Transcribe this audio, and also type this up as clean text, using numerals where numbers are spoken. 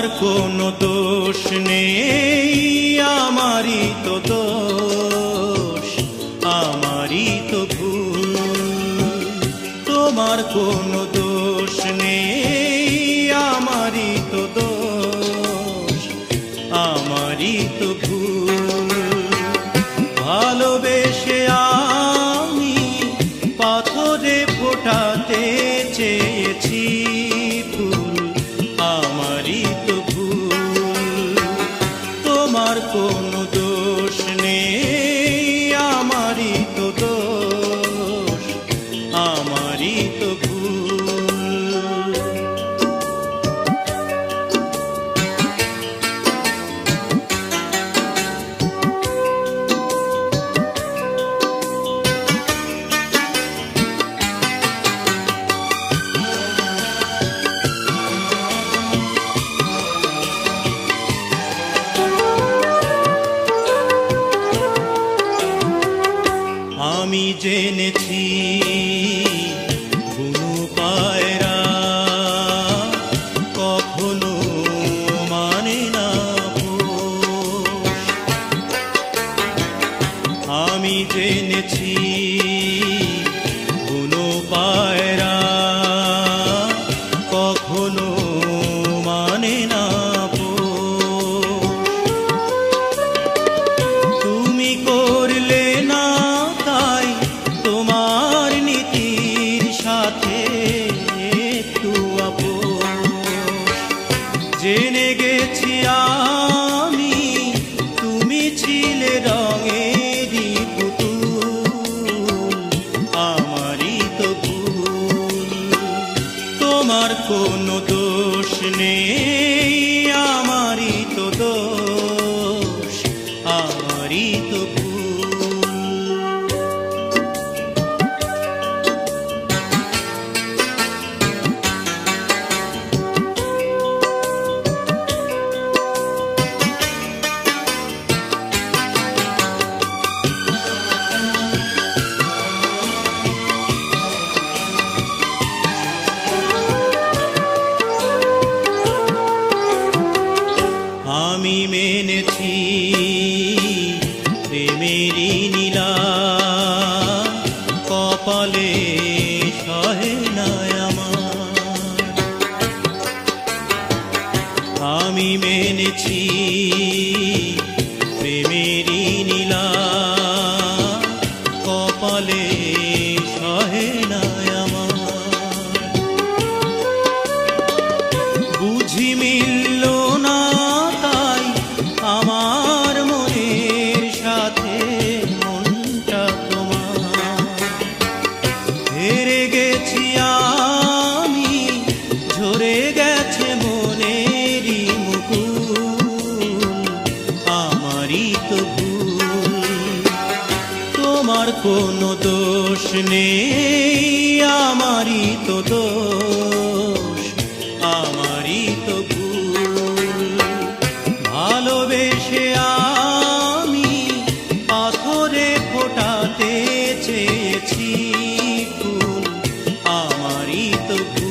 তোমার কোনো দোষ নেই, আমারই তো দোষ, আমারই তো ভুল। তোমার কোনো দোষ নেই, আমারই তো দোষ, আমারই তো ভুল। ভালোবেসে আমি পাথরে ফোটাতে চেয়েছি ফুল, আমারই তো ভুল। তোমার কোনো দোষ নেই, আমারই তো দোষ, আমারই তো ভুল। আমি জেনেছি বুনো পায়রা কখনো মানে না পোষ। আমি জেনেছি বুনো পায়রা কখনো মানে না পোষ। তুমি করলে না তাই তোমার নীতির সাথে একটু আপোষ। জেনে গেছি আমি তুমি ছিলে রঙেরই পুতুল, আমারই তো ভুল। তোমার কোনো দোষ নেই, আমারই তো দোষ, আমারই তো ভুল। আমি মেনেছি প্রেমেরই নীলা কপালে সহে না আমার। আমি মেনেছি প্রেমেরই নীলা কপালে সহে না আমার। বুঝি মিলল না তাই আমার মনের সাথে মনটা তোমার। হেরে গেছি আমি, ঝরে গেছে মনেরই মুকুল, আমারই তো ভুল। তোমার কোনো দোষ নেই, আমারই তো দোষ, আমারই তো ভুল। ভালোবেসে আমি পাথরে ফোটাতে চেয়েছি ফুল, আমারই তো ভুল।